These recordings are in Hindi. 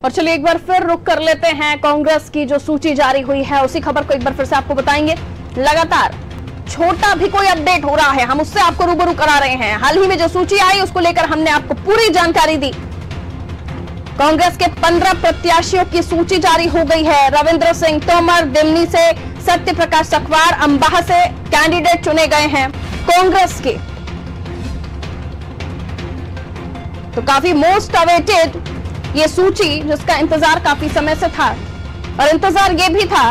और चलिए एक बार फिर रुक कर लेते हैं कांग्रेस की जो सूची जारी हुई है उसी खबर को एक बार फिर से आपको बताएंगे। लगातार छोटा भी कोई अपडेट हो रहा है, हम उससे आपको रूबरू करा रहे हैं। हाल ही में जो सूची आई उसको लेकर हमने आपको पूरी जानकारी दी। कांग्रेस के 15 प्रत्याशियों की सूची जारी हो गई है। रविंद्र सिंह तोमर दिमनी से, सत्य प्रकाश सखवार अंबाह से कैंडिडेट चुने गए हैं कांग्रेस के। तो काफी मोस्ट अवेटेड ये सूची जिसका इंतजार काफी समय से था, और इंतजार ये भी था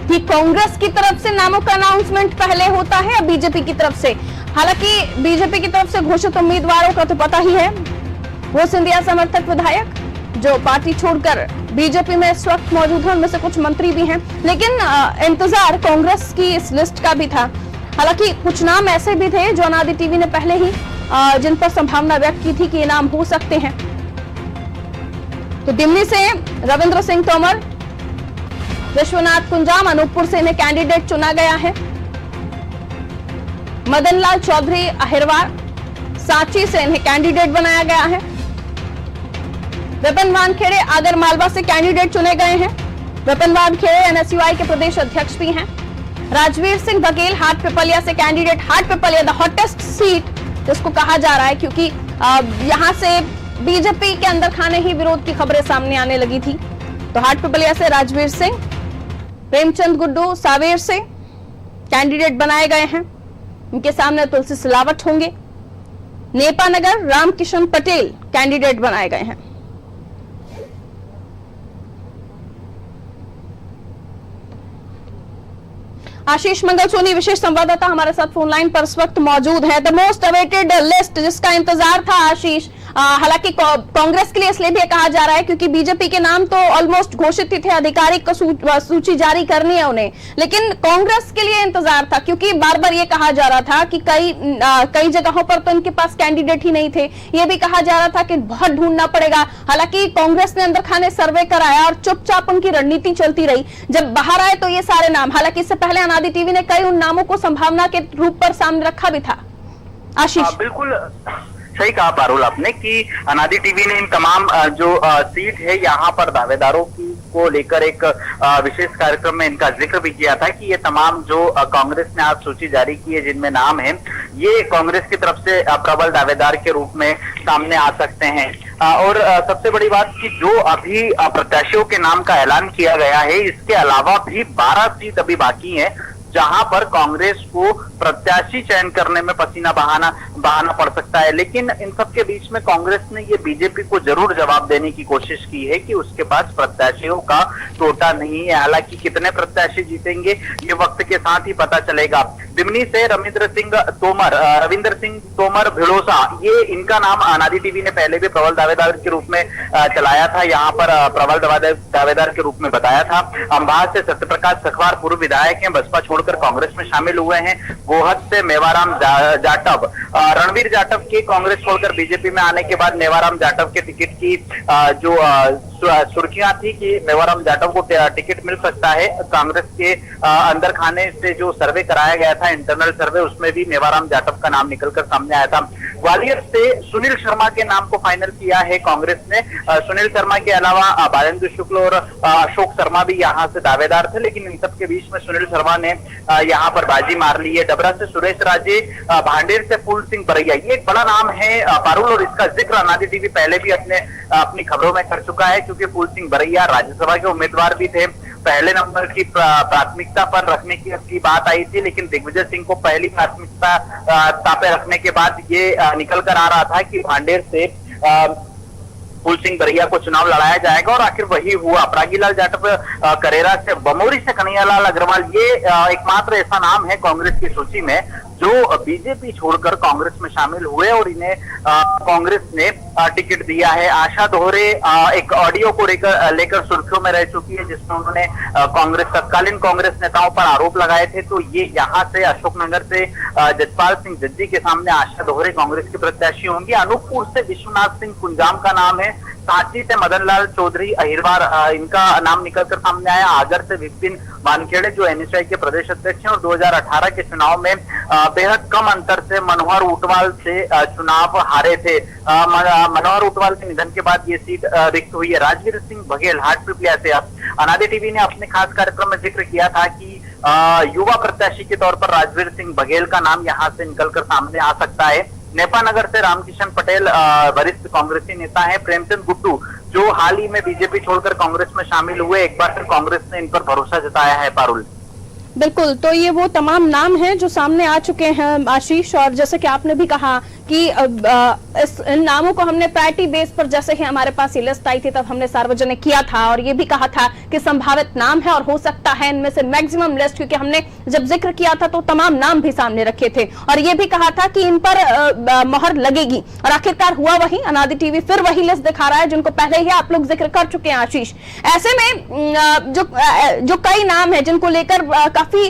कि कांग्रेस की तरफ से नामों का अनाउंसमेंट पहले होता है या बीजेपी की तरफ से। हालांकि बीजेपी की तरफ से घोषित उम्मीदवारों का तो पता ही है, वो सिंधिया समर्थक विधायक जो पार्टी छोड़कर बीजेपी में इस वक्त मौजूद है, उनमें से कुछ मंत्री भी हैं। लेकिन इंतजार कांग्रेस की इस लिस्ट का भी था। हालांकि कुछ नाम ऐसे भी थे जो अनादि टीवी ने पहले ही जिन पर संभावना व्यक्त की थी कि ये नाम हो सकते हैं। तो दिमनी से रविंद्र सिंह तोमर, विश्वनाथ कुंजाम, अनूपपुर से इन्हें कैंडिडेट चुना गया है। मदन लाल चौधरी अहिरवार, सांची से इन्हें कैंडिडेट बनाया गया है। विपिन वानखेड़े आगर मालवा से कैंडिडेट चुने गए हैं। विपिन वानखेड़े एनएसयूआई के प्रदेश अध्यक्ष भी हैं। राजवीर सिंह बघेल हाट पिपलिया से candidate, Hat Piplia the hottest seat जिसको कहा जा रहा है, क्योंकि यहां से बीजेपी के अंदर खाने ही विरोध की खबरें सामने आने लगी थी। तो हाट पिपलिया से राजवीर सिंह, प्रेमचंद गुड्डू सावेर से कैंडिडेट बनाए गए हैं। उनके सामने तुलसी सिलावट होंगे। नेपानगर रामकिशन पटेल कैंडिडेट बनाए गए हैं। आशीष मंगल सोनी विशेष संवाददाता हमारे साथ फोन लाइन पर इस वक्त मौजूद है। द मोस्ट अवेटेड लिस्ट जिसका इंतजार था आशीष, हालांकि कांग्रेस के लिए इसलिए भी कहा जा रहा है क्योंकि बीजेपी के नाम तो ऑलमोस्ट घोषित ही थे, आधिकारिक सूची जारी करनी है उन्हें, लेकिन कांग्रेस के लिए इंतजार था क्योंकि बार बार ये कहा जा रहा था कि कई जगहों पर तो इनके पास कैंडिडेट ही नहीं थे। ये भी कहा जा रहा था कि बहुत ढूंढना पड़ेगा। हालांकि कांग्रेस ने अंदर खाने सर्वे कराया और चुपचाप उनकी रणनीति चलती रही। जब बाहर आए तो ये सारे नाम, हालांकि इससे पहले अनादि टीवी ने कई उन नामों को संभावना के रूप पर सामने रखा भी था। आशीष, बिल्कुल सही कहा पारुल आपने कि अनादि टीवी ने इन तमाम जो सीट है यहाँ पर दावेदारों की को लेकर एक विशेष कार्यक्रम में इनका जिक्र भी किया था कि ये तमाम जो कांग्रेस ने आज सूची जारी की है जिनमें नाम है, ये कांग्रेस की तरफ से प्रबल दावेदार के रूप में सामने आ सकते हैं। और सबसे बड़ी बात कि जो अभी प्रत्याशियों के नाम का ऐलान किया गया है, इसके अलावा भी 12 सीट अभी बाकी है जहां पर कांग्रेस को प्रत्याशी चयन करने में पसीना बहाना पड़ सकता है। लेकिन इन सब के बीच में कांग्रेस ने ये बीजेपी को जरूर जवाब देने की कोशिश की है कि उसके पास प्रत्याशियों का टोटा नहीं है। हालांकि कितने प्रत्याशी जीतेंगे ये वक्त के साथ ही पता चलेगा। दिमनी से रविंद्र सिंह तोमर भिड़ोसा, ये इनका नाम अनादि टीवी ने पहले भी प्रबल दावेदार के रूप में चलाया था, यहाँ पर प्रबल दावेदार के रूप में बताया था। अंबाह से सत्यप्रकाश सखवार पूर्व विधायक हैं, बसपा छोड़कर कांग्रेस में शामिल हुए हैं। गोहद से मेवाराम जाटव, रणवीर जाटव के कांग्रेस छोड़कर बीजेपी में आने के बाद मेवाराम जाटव के टिकट की जो सुर्खियां थी कि मेवाराम जाटव को टिकट मिल सकता है। कांग्रेस के अंदर खाने से जो सर्वे कराया गया था, इंटरनल सर्वे, उसमें भी मेवाराम जाटव का नाम निकलकर सामने आया था। ग्वालियर से सुनील शर्मा के नाम को फाइनल किया है कांग्रेस ने। सुनील शर्मा के अलावा बालेंद्र शुक्ल और अशोक शर्मा भी यहाँ से दावेदार थे, लेकिन इन सब के बीच में सुनील शर्मा ने यहाँ पर बाजी मार ली है। डबरा से सुरेश राजे, भांडेर से फूल सिंह बरैया, ये एक बड़ा नाम है पारुल, और इसका जिक्र अनादि टीवी पहले भी अपनी खबरों में कर चुका है क्योंकि फूल सिंह बरैया राज्यसभा के उम्मीदवार भी थे। पहले नंबर की प्राथमिकता पर रखने की बात आई थी, लेकिन दिग्विजय सिंह को पहली प्राथमिकता पे रखने के बाद ये निकल कर आ रहा था कि भांडेर से फूल सिंह बरैया को चुनाव लड़ाया जाएगा, और आखिर वही हुआ। अपरागीलाल जाटव करेरा से, बमोरी से कन्हैयालाल अग्रवाल, ये एकमात्र ऐसा नाम है कांग्रेस की सूची में जो बीजेपी छोड़कर कांग्रेस में शामिल हुए और इन्हें कांग्रेस ने टिकट दिया है। आशा दोहरे एक ऑडियो को लेकर सुर्खियों में रह चुकी है जिसमें उन्होंने तत्कालीन कांग्रेस नेताओं पर आरोप लगाए थे। तो ये यहाँ से अशोकनगर से जजपाल सिंह जज्जी के सामने आशा दोहरे कांग्रेस की प्रत्याशी होंगी। अनूपपुर से विश्वनाथ सिंह कुंजाम का नाम है। सांची से मदन लाल चौधरी अहिरवार, इनका नाम निकलकर सामने आया। आगर से विपिन वानखेड़े जो एनएसयूआई के प्रदेश अध्यक्ष हैं और 2018 के चुनाव में बेहद कम अंतर से मनोहर ऊंटवाल से चुनाव हारे थे। मनोहर ऊंटवाल के निधन के बाद ये सीट रिक्त हुई है। राजवीर सिंह बघेल हाटपिपलिया से। अनादि टीवी ने अपने खास कार्यक्रम में जिक्र किया था कि युवा प्रत्याशी के तौर पर राजवीर सिंह बघेल का नाम यहां से निकलकर सामने आ सकता है। नेपानगर से रामकिशन पटेल वरिष्ठ कांग्रेसी नेता हैं। प्रेमचंद गुड्डू जो हाल ही में बीजेपी छोड़कर कांग्रेस में शामिल हुए, एक बार फिर कांग्रेस ने इन पर भरोसा जताया है। पारुल, बिल्कुल, तो ये वो तमाम नाम हैं जो सामने आ चुके हैं आशीष, और जैसे कि आपने भी कहा कि इन नामों को हमने प्रायोरिटी बेस पर, जैसे ही हमारे पास ये लिस्ट आई थी तब हमने सार्वजनिक किया था और ये भी कहा था कि संभावित नाम है और हो सकता है इनमें से मैक्सिमम लिस्ट, क्योंकि हमने जब जिक्र किया था तो तमाम नाम भी सामने रखे थे और ये भी कहा था कि इन पर मोहर लगेगी और आखिरकार हुआ वही। अनादि टीवी फिर वही लिस्ट दिखा रहा है जिनको पहले ही आप लोग जिक्र कर चुके हैं आशीष। ऐसे में जो कई नाम है जिनको लेकर काफी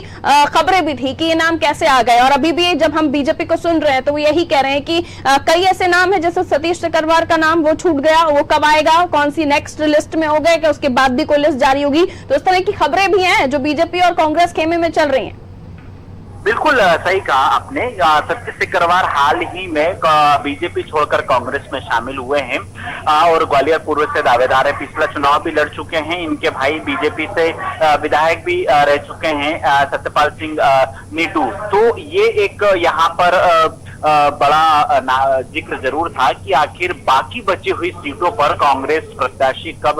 खबरें भी थी कि ये नाम कैसे आ गए, और अभी भी जब हम बीजेपी को सुन रहे हैं तो वो यही कह रहे हैं कि कई ऐसे नाम है, जैसे सतीश सिकरवार का नाम वो छूट गया, वो कब आएगा, कौन सी नेक्स्ट लिस्ट में हो गए, कि उसके बाद भी कोई लिस्ट जारी होगी। तो इस तरह की खबरें भी हैं जो बीजेपी और कांग्रेस खेमे में चल रही हैं। बिल्कुल सही कहा आपने। सतीश सिकरवार हाल ही में बीजेपी छोड़कर कांग्रेस में शामिल हुए हैं और ग्वालियर पूर्व से दावेदार है। पिछला चुनाव भी लड़ चुके हैं। इनके भाई बीजेपी से विधायक भी रह चुके हैं, सत्यपाल सिंह नीटू। तो ये एक यहाँ पर बड़ा जिक्र जरूर था कि आखिर बाकी बची हुई सीटों पर कांग्रेस प्रत्याशी कब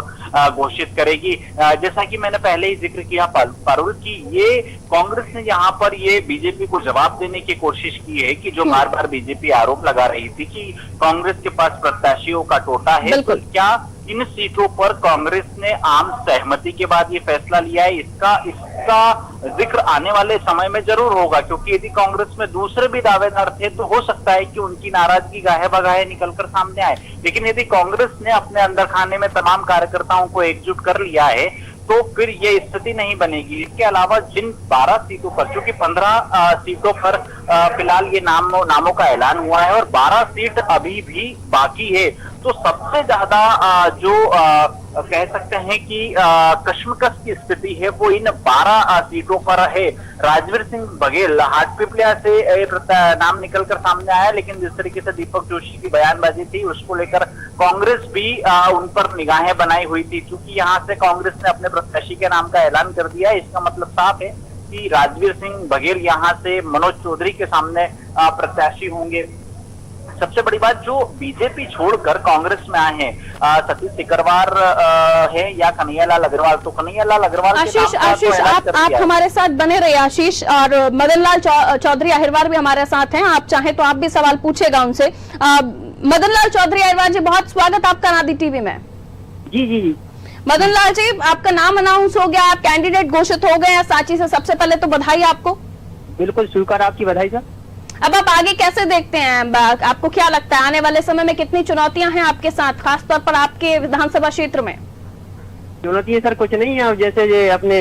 घोषित करेगी। जैसा कि मैंने पहले ही जिक्र किया पारुल की, ये कांग्रेस ने यहाँ पर ये बीजेपी को जवाब देने की कोशिश की है कि जो बार बार बीजेपी आरोप लगा रही थी कि कांग्रेस के पास प्रत्याशियों का टोटा है, तो क्या इन सीटों पर कांग्रेस ने आम सहमति के बाद ये फैसला लिया है। इसका जिक्र आने वाले समय में जरूर होगा, क्योंकि यदि कांग्रेस में दूसरे भी दावेदार थे तो हो सकता है कि उनकी नाराजगी गाहे बगाहे निकलकर सामने आए। लेकिन यदि कांग्रेस ने अपने अंदर खाने में तमाम कार्यकर्ताओं को एकजुट कर लिया है तो फिर ये स्थिति नहीं बनेगी। इसके अलावा जिन 12 सीटों पर, चूंकि 15 सीटों पर फिलहाल ये नामों का ऐलान हुआ है और 12 सीट अभी भी बाकी है, तो सबसे ज्यादा जो कह सकते हैं कि कश्मकश की स्थिति है वो इन 12 सीटों पर है। राजवीर सिंह बघेल हाटपिपलिया से नाम निकलकर सामने आया, लेकिन जिस तरीके से दीपक जोशी की बयानबाजी थी उसको लेकर कांग्रेस भी उन पर निगाहें बनाई हुई थी। क्योंकि यहाँ से कांग्रेस ने अपने प्रत्याशी के नाम का ऐलान कर दिया, इसका मतलब साफ है कि राजवीर सिंह बघेल यहाँ से मनोज चौधरी के सामने प्रत्याशी होंगे। सबसे बड़ी बात, जो बीजेपी छोड़कर कांग्रेस में आए हैं, सतीश सिकरवार है या कन्हैयालाल अग्रवाल, तो कन्हैयालाल अग्रवाल आशीष आप हमारे साथ बने रहे आशीष, और मदन लाल चौधरी अहिरवार भी हमारे साथ हैं। आप चाहें तो आप भी सवाल पूछेगा उनसे। मदन लाल चौधरी अहिरवार जी, बहुत स्वागत आपका अनादि टीवी में। जी जी जी मदन लाल जी, आपका नाम अनाउंस हो गया, आप कैंडिडेट घोषित हो गए हैं सांची से। सबसे पहले तो बधाई आपको। बिल्कुल स्वीकार, आपकी बधाई सर। अब आप आगे कैसे देखते हैं, आपको क्या लगता है आने वाले समय में कितनी चुनौतियां हैं आपके साथ, खासतौर पर आपके विधानसभा क्षेत्र में? चुनौतियां सर कुछ नहीं है, जैसे ये अपने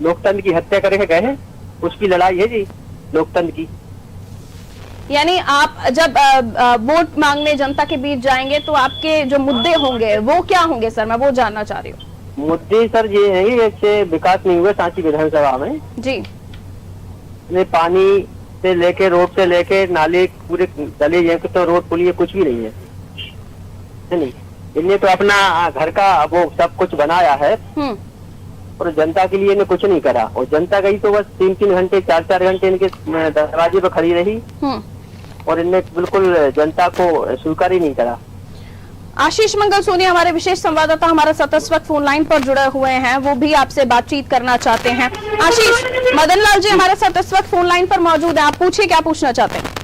लोकतंत्र की हत्या करके गए हैं उसकी लड़ाई है जी, लोकतंत्र की। यानी आप जब वोट मांगने जनता के बीच जाएंगे तो आपके जो मुद्दे होंगे वो क्या होंगे सर, मैं वो जानना चाह रही हूँ। मुद्दे सर ये है कि जैसे विकास नहीं हुआ सांची विधानसभा में जी, पानी से लेके रोड से लेके नाले पूरे गले ये तो रोड पुलिया कुछ भी नहीं है नहीं। इन्हें तो अपना घर का वो सब कुछ बनाया है और जनता के लिए इन्हें कुछ नहीं करा, और जनता गई तो बस 3-3 घंटे 4-4 घंटे इनके दरवाजे पर खड़ी रही और इनने बिल्कुल जनता को स्वीकार ही नहीं करा। आशीष मंगल सोनिया हमारे विशेष संवाददाता हमारे साथ इस वक्त फोन लाइन पर जुड़े हुए हैं, वो भी आपसे बातचीत करना चाहते हैं। आशीष, मदन लाल जी हमारे साथ इस वक्त फोन लाइन पर मौजूद है, आप पूछिए क्या पूछना चाहते हैं।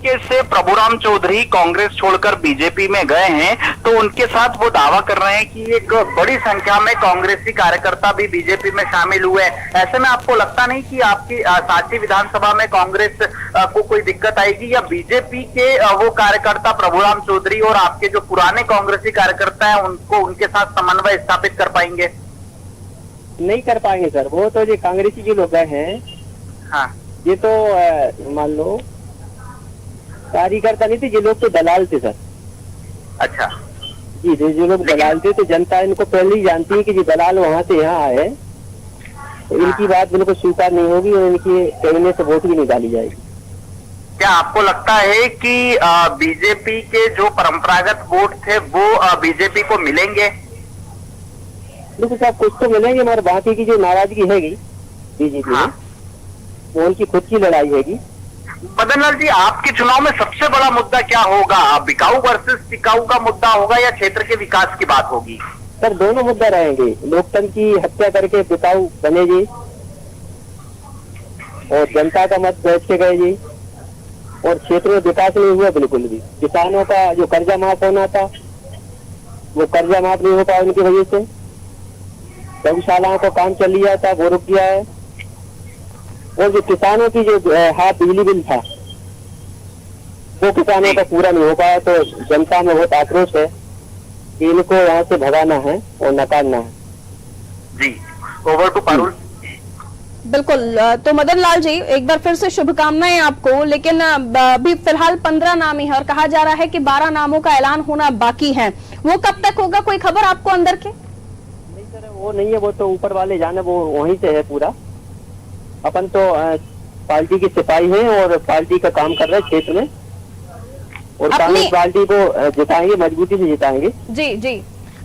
से प्रभुराम चौधरी कांग्रेस छोड़कर बीजेपी में गए हैं, तो उनके साथ वो दावा कर रहे हैं कि एक बड़ी संख्या में कांग्रेसी कार्यकर्ता भी बीजेपी में शामिल हुए। ऐसे में आपको लगता नहीं कि आपकी सांची विधानसभा में कांग्रेस को कोई दिक्कत आएगी, या बीजेपी के वो कार्यकर्ता प्रभुराम चौधरी और आपके जो पुराने कांग्रेसी कार्यकर्ता है उनको उनके साथ समन्वय स्थापित कर पाएंगे? नहीं कर पाएंगे सर, वो तो जो कांग्रेसी जो लोग हैं, हाँ, ये तो मान लो कार्यकर्ता नहीं थे, ये लोग तो दलाल थे सर। अच्छा जी, जो लोग दलाल थे तो जनता इनको पहले ही जानती है कि ये दलाल वहां से यहाँ आए तो इनकी बात बिल्कुल स्वीकार नहीं होगी और इनकी कैबिनेट से वोट भी नहीं डाली जाएगी। क्या आपको लगता है कि बीजेपी के जो परंपरागत वोट थे वो बीजेपी को मिलेंगे? देखो साहब, कुछ तो मिलेंगे मगर बाकी की जो नाराजगी हैगी बीजेपी में, वो उनकी खुद की लड़ाई हैगी। मदन लाल जी, आपके चुनाव में सबसे बड़ा मुद्दा क्या होगा? बिकाऊ वर्सेस टिकाऊ का मुद्दा होगा या क्षेत्र के विकास की बात होगी? सर, दोनों मुद्दा रहेंगे। लोकतंत्र की हत्या करके बिकाऊ बने जी और जनता का मत बैठ के गए जी, और क्षेत्र में विकास नहीं हुआ बिल्कुल भी। किसानों का जो कर्जा माफ होना था वो कर्जा माफ नहीं हो पाया उनकी वजह से। गौशालाओं का काम चल लिया था, वो रुक गया है। और जो किसानों की जो बिजली बिल था वो किसानों का पूरा नहीं हो पाया। तो जनता में बहुत आक्रोश है कि इनको यहाँ से भगाना है और नकारना है। जी, ओवर टू पारुल। बिल्कुल, तो मदन लाल जी एक बार फिर से शुभकामनाएं आपको। लेकिन अभी फिलहाल 15 नाम ही है और कहा जा रहा है कि 12 नामों का ऐलान होना बाकी है। वो कब तक होगा, कोई खबर आपको अंदर के? नहीं सर, वो नहीं है, वो तो ऊपर वाले जाने, वो वहीं से है पूरा। अपन तो पार्टी की सिपाही है और पार्टी का काम कर रहे हैं क्षेत्र में, और कांग्रेस पार्टी को जिताएंगे, मजबूती से जिताएंगे। जी जी,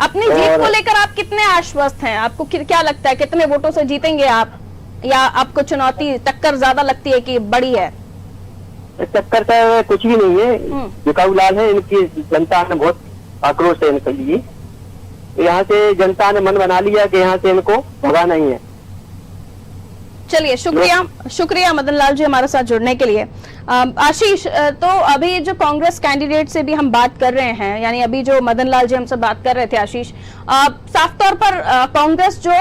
अपनी जीत को लेकर आप कितने आश्वस्त हैं? आपको क्या लगता है कितने वोटों से जीतेंगे आप, या आपको चुनौती टक्कर ज्यादा लगती है कि बड़ी है? टक्कर का कुछ भी नहीं है। बिकाऊ लाल है, इनकी जनता ने बहुत आक्रोश है इनके लिए। यहाँ से जनता ने मन बना लिया कि यहाँ से इनको भगाना ही है। चलिए, शुक्रिया मदन लाल जी हमारे साथ जुड़ने के लिए। आशीष, तो अभी जो कांग्रेस कैंडिडेट से भी हम बात कर रहे हैं, यानी अभी जो मदन लाल जी हमसे बात कर रहे थे आशीष, साफ तौर पर कांग्रेस जो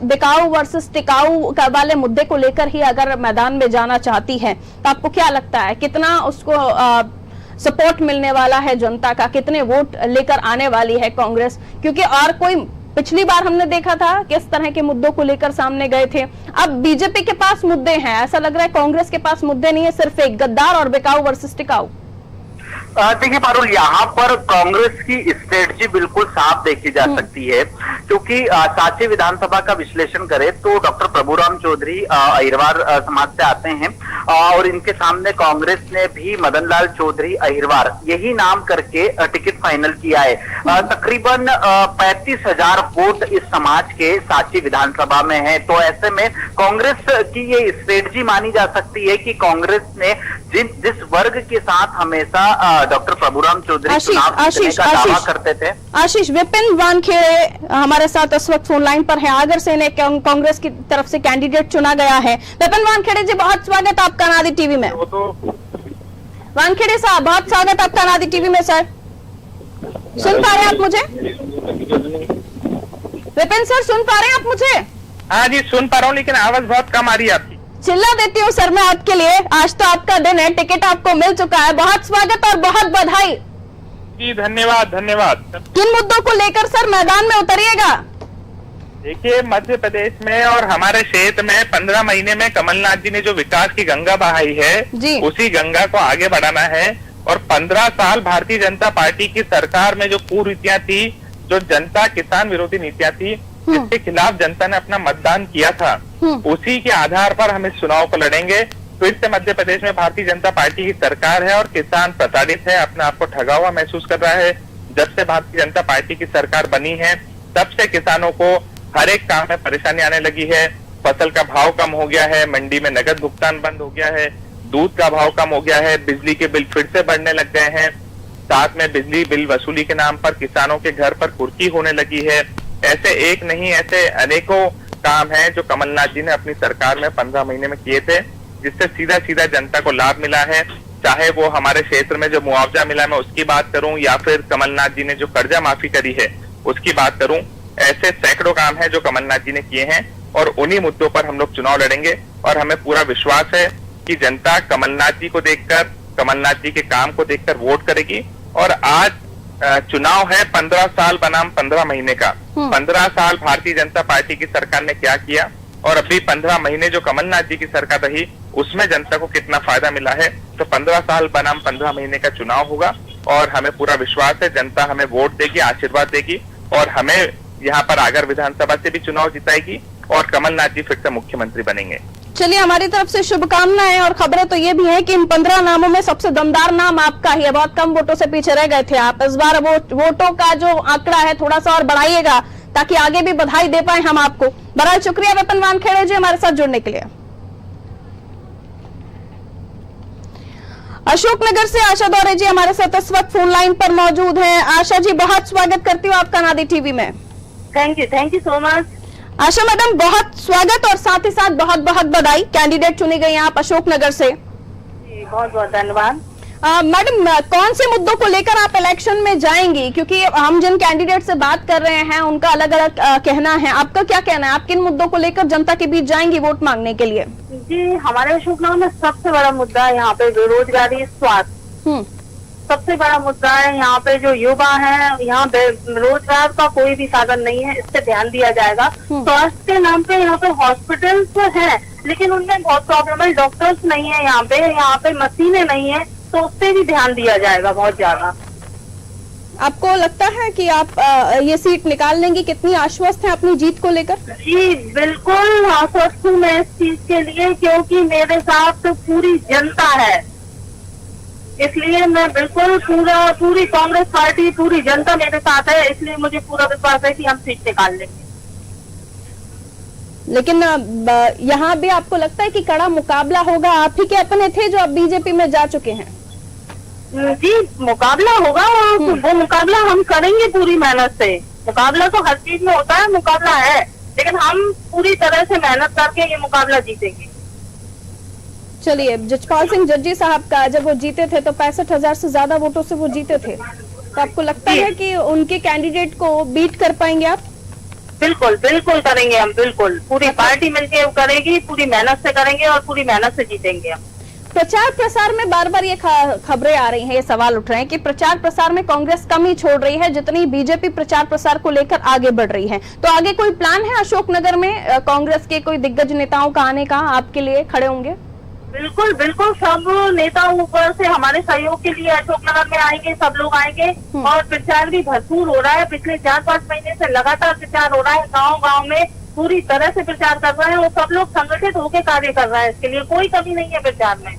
बिकाऊ वर्सेस टिकाऊ वाले मुद्दे को लेकर ही अगर मैदान में जाना चाहती है, तो आपको क्या लगता है कितना उसको सपोर्ट मिलने वाला है जनता का? कितने वोट लेकर आने वाली है कांग्रेस? क्योंकि और कोई, पिछली बार हमने देखा था किस तरह के मुद्दों को लेकर सामने गए थे। अब बीजेपी के पास मुद्दे हैं, ऐसा लग रहा है कांग्रेस के पास मुद्दे नहीं है, सिर्फ एक गद्दार और बिकाऊ वर्सेस टिकाऊ। देखिए पारुल, यहाँ पर कांग्रेस की स्ट्रेटजी बिल्कुल साफ देखी जा सकती है, क्योंकि सांची विधानसभा का विश्लेषण करें तो डॉक्टर प्रभुराम चौधरी अहिरवार समाज से आते हैं और इनके सामने कांग्रेस ने भी मदन लाल चौधरी अहिरवार यही नाम करके टिकट फाइनल किया है। तकरीबन 35,000 वोट इस समाज के सांची विधानसभा में है। तो ऐसे में कांग्रेस की ये स्ट्रेटजी मानी जा सकती है कि कांग्रेस ने जिस वर्ग के साथ हमेशा डॉक्टर प्रभुराम चौधरी चुनाव जीतने का दावा करते थे। आशीष, विपिन वानखेड़े हमारे साथ इस वक्त फोन लाइन पर है। आगर से इन्हें कांग्रेस की तरफ से कैंडिडेट चुना गया है। विपिन वानखेड़े जी, बहुत स्वागत आपका अनादि टीवी में। वानखेड़े साहब, बहुत स्वागत आपका अनादि टीवी में। सर, सुन पा रहे हैं आप मुझे? विपिन सर, सुन पा रहे हैं आप मुझे? हाँ जी, सुन पा रहा हूँ, लेकिन आवाज बहुत कम आ रही है आपकी। चिल्ला देती हूँ सर मैं आपके लिए। आज तो आपका दिन है, टिकट आपको मिल चुका है। बहुत स्वागत और बहुत बधाई जी। धन्यवाद धन्यवाद। किन मुद्दों को लेकर सर मैदान में उतरिएगा? देखिए, मध्य प्रदेश में और हमारे क्षेत्र में 15 महीने में कमलनाथ जी ने जो विकास की गंगा बहाई है, उसी गंगा को आगे बढ़ाना है। और 15 साल भारतीय जनता पार्टी की सरकार में जो कुरीतियां थी, जो जनता किसान विरोधी नीतियां थी, जिसके खिलाफ जनता ने अपना मतदान किया था, उसी के आधार पर हम इस चुनाव को लड़ेंगे। फिर से मध्य प्रदेश में भारतीय जनता पार्टी की सरकार है और किसान प्रताड़ित है, अपने आप को ठगा हुआ महसूस कर रहा है। जब से भारतीय जनता पार्टी की सरकार बनी है, तब से किसानों को हर एक काम में परेशानी आने लगी है। फसल का भाव कम हो गया है, मंडी में नगद भुगतान बंद हो गया है, दूध का भाव कम हो गया है, बिजली के बिल फिर से बढ़ने लग गए हैं, साथ में बिजली बिल वसूली के नाम पर किसानों के घर पर कुर्की होने लगी है। ऐसे एक नहीं, ऐसे अनेकों काम हैं जो कमलनाथ जी ने अपनी सरकार में 15 महीने में किए थे, जिससे सीधा सीधा जनता को लाभ मिला है। चाहे वो हमारे क्षेत्र में जो मुआवजा मिला, मैं उसकी बात करूं, या फिर कमलनाथ जी ने जो कर्जा माफी करी है उसकी बात करूं, ऐसे सैकड़ों काम है जो कमलनाथ जी ने किए हैं और उन्हीं मुद्दों पर हम लोग चुनाव लड़ेंगे। और हमें पूरा विश्वास है कि जनता कमलनाथ जी को देखकर, कमलनाथ जी के काम को देखकर वोट करेगी। और आज चुनाव है 15 साल बनाम 15 महीने का। 15 साल भारतीय जनता पार्टी की सरकार ने क्या किया और अभी 15 महीने जो कमलनाथ जी की सरकार रही, उसमें जनता को कितना फायदा मिला है। तो 15 साल बनाम 15 महीने का चुनाव होगा और हमें पूरा विश्वास है जनता हमें वोट देगी, आशीर्वाद देगी और हमें यहाँ पर आगर विधानसभा से भी चुनाव जिताएगी और कमलनाथ जी फिर से मुख्यमंत्री बनेंगे। चलिए, हमारी तरफ से शुभकामनाएं। और खबरें तो ये भी है कि इन 15 नामों में सबसे दमदार नाम आपका ही है। बहुत कम वोटों से पीछे रह गए थे आप। इस बार वोटों का जो आंकड़ा है थोड़ा सा और बढ़ाइएगा ताकि आगे भी बधाई दे पाए हम आपको। बहरहाल शुक्रिया विपिन वानखेड़े जी हमारे साथ जुड़ने के लिए। अशोकनगर से आशा दौरे जी हमारे साथ इस वक्त फोन लाइन पर मौजूद हैं। आशा जी, बहुत स्वागत करती हूँ आपका नादी टीवी में। Thank you so much. Asha madam, बहुत स्वागत और साथ ही साथ बहुत बहुत बधाई। कैंडिडेट चुनी गई हैं आप अशोकनगर से। बहुत बहुत धन्यवाद। मैडम, कौन से मुद्दों को लेकर आप इलेक्शन में जाएंगी? क्योंकि हम जिन कैंडिडेट से बात कर रहे हैं उनका अलग अलग कहना है। आपका क्या कहना है? आप किन मुद्दों को लेकर जनता के बीच जाएंगी वोट मांगने के लिए? जी, हमारे अशोकनगर में सबसे बड़ा मुद्दा है यहाँ पे बेरोजगारी, स्वास्थ्य। सबसे बड़ा मुद्दा है यहाँ पे जो युवा है, यहाँ रोजगार का कोई भी साधन नहीं है, इस पे ध्यान दिया जाएगा। स्वास्थ्य के नाम पे यहाँ पे हॉस्पिटल्स है लेकिन उनमें बहुत प्रॉब्लम है, डॉक्टर्स नहीं है यहाँ पे मशीनें नहीं है, तो उस पे भी ध्यान दिया जाएगा बहुत ज्यादा। आपको लगता है कि आप ये सीट निकाल लेंगी? कितनी आश्वस्त हैं अपनी जीत को लेकर? जी बिल्कुल आश्वस्त हूँ मैं इस चीज के लिए, क्योंकि मेरे साथ तो पूरी जनता है, इसलिए मैं बिल्कुल पूरी कांग्रेस पार्टी, पूरी जनता मेरे साथ है, इसलिए मुझे पूरा विश्वास है कि हम सीट निकाल लेंगे। लेकिन यहाँ भी आपको लगता है कि कड़ा मुकाबला होगा? आप ही के अपने थे जो अब बीजेपी में जा चुके हैं। जी मुकाबला होगा और वो मुकाबला हम करेंगे पूरी मेहनत से। मुकाबला तो हर चीज में होता है, मुकाबला है, लेकिन हम पूरी तरह से मेहनत करके ये मुकाबला जीतेंगे। चलिए, जजपाल सिंह जज्जी साहब का जब वो जीते थे तो 65,000 से ज्यादा वोटों से वो जीते थे, तो आपको लगता है कि उनके कैंडिडेट को बीट कर पाएंगे आप? बिल्कुल बिल्कुल करेंगे हम, बिल्कुल पूरी पार्टी मिलकर करेगी, पूरी मेहनत से करेंगे और पूरी मेहनत से जीतेंगे हम। प्रचार प्रसार में बार बार ये खबरें आ रही हैं, ये सवाल उठ रहे हैं कि प्रचार प्रसार में कांग्रेस कम ही छोड़ रही है जितनी बीजेपी प्रचार प्रसार को लेकर आगे बढ़ रही है। तो आगे कोई प्लान है अशोकनगर में कांग्रेस के कोई दिग्गज नेताओं का आने का? आपके लिए खड़े होंगे? बिल्कुल बिल्कुल, सब नेता ऊपर से हमारे सहयोग के लिए अशोकनगर में आएंगे, सब लोग आएंगे और प्रचार भी भरपूर हो रहा है। पिछले 4-5 महीने से लगातार प्रचार हो रहा है, गाँव में पूरी तरह से प्रचार कर रहे हैं और सब लोग संगठित होकर कार्य कर रहे हैं, इसके लिए कोई कमी नहीं है प्रचार में।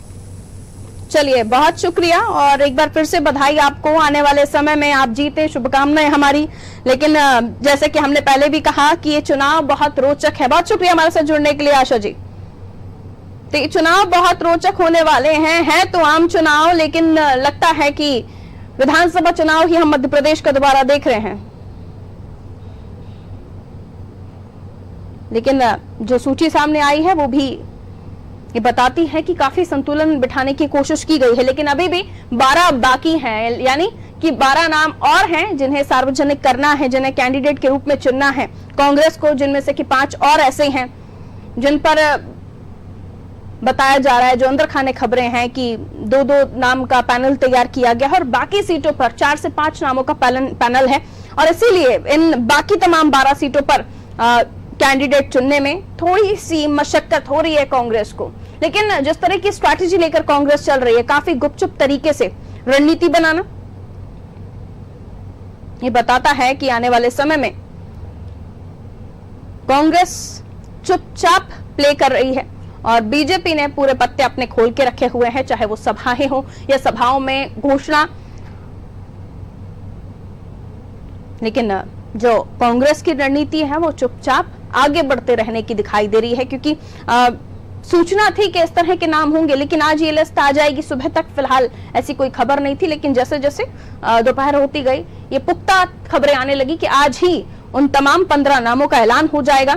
चलिए, बहुत शुक्रिया और एक बार फिर से बधाई आपको। आने वाले समय में आप जीते, शुभकामनाएं हमारी। लेकिन जैसे कि हमने पहले भी कहा कि ये चुनाव बहुत रोचक है। बहुत शुक्रिया हमारे साथ जुड़ने के लिए आशा जी। तो ये चुनाव बहुत रोचक होने वाले हैं तो आम चुनाव, लेकिन लगता है कि विधानसभा चुनाव ही हम मध्य प्रदेश का दोबारा देख रहे हैं। लेकिन जो सूची सामने आई है वो भी ये बताती है कि काफी संतुलन बिठाने की कोशिश की गई है, लेकिन अभी भी 12 बाकी हैं, यानी कि 12 नाम और हैं जिन्हें सार्वजनिक करना है, जिन्हें कैंडिडेट के रूप में चुनना है कांग्रेस को, जिनमें से कि 5 और ऐसे हैं जिन पर बताया जा रहा है, जो अंदर खाने खबरें हैं कि 2-2 नाम का पैनल तैयार किया गया है और बाकी सीटों पर 4 से 5 नामों का पैनल है और इसीलिए इन बाकी तमाम 12 सीटों पर कैंडिडेट चुनने में थोड़ी सी मशक्कत हो रही है कांग्रेस को। लेकिन जिस तरह की स्ट्रैटेजी लेकर कांग्रेस चल रही है, काफी गुपचुप तरीके से रणनीति बनाना, ये बताता है कि आने वाले समय में कांग्रेस चुपचाप प्ले कर रही है और बीजेपी ने पूरे पत्ते अपने खोल के रखे हुए हैं, चाहे वो सभाएं हो या सभाओं में घोषणा। लेकिन जो कांग्रेस की रणनीति है वो चुपचाप आगे बढ़ते रहने की दिखाई दे रही है, क्योंकि सूचना थी कि इस तरह के नाम होंगे, लेकिन आज ये लिस्ट आ जाएगी। सुबह तक फिलहाल ऐसी कोई खबर नहीं थी, लेकिन जैसे जैसे दोपहर होती गई ये पुख्ता खबरें आने लगी कि आज ही उन तमाम 15 नामों का ऐलान हो जाएगा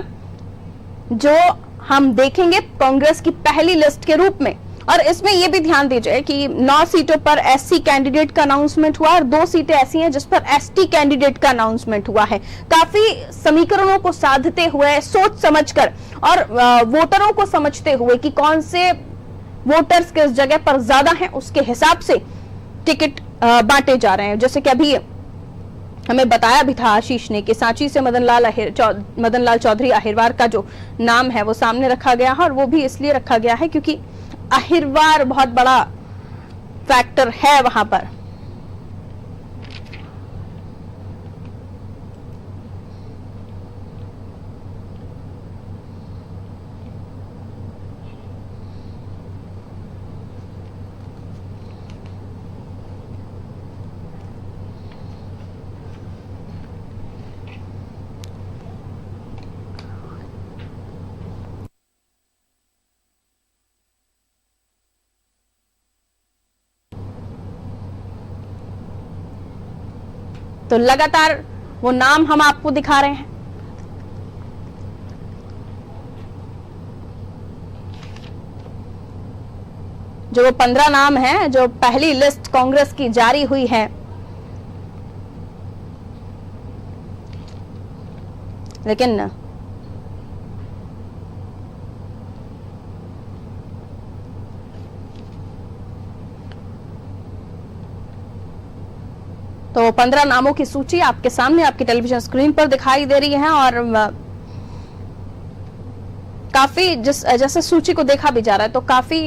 जो हम देखेंगे कांग्रेस की पहली लिस्ट के रूप में। और इसमें यह भी ध्यान दीजिए कि 9 सीटों पर एससी कैंडिडेट का अनाउंसमेंट हुआ और 2 सीटें ऐसी हैं जिस पर एसटी कैंडिडेट का अनाउंसमेंट हुआ है। काफी समीकरणों को साधते हुए, सोच समझकर और वोटरों को समझते हुए कि कौन से वोटर्स किस जगह पर ज्यादा हैं, उसके हिसाब से टिकट बांटे जा रहे हैं। जैसे कि अभी हमें बताया भी था आशीष ने कि सांची से मदन लाल चौधरी अहिरवार का जो नाम है वो सामने रखा गया है और वो भी इसलिए रखा गया है क्योंकि अहिरवार बहुत बड़ा फैक्टर है वहां पर। तो लगातार वो नाम हम आपको दिखा रहे हैं। जो वो 15 नाम हैं, जो पहली लिस्ट कांग्रेस की जारी हुई है, लेकिन तो 15 नामों की सूची आपके सामने आपकी टेलीविजन स्क्रीन पर दिखाई दे रही है और काफी जैसे सूची को देखा भी जा रहा है तो काफी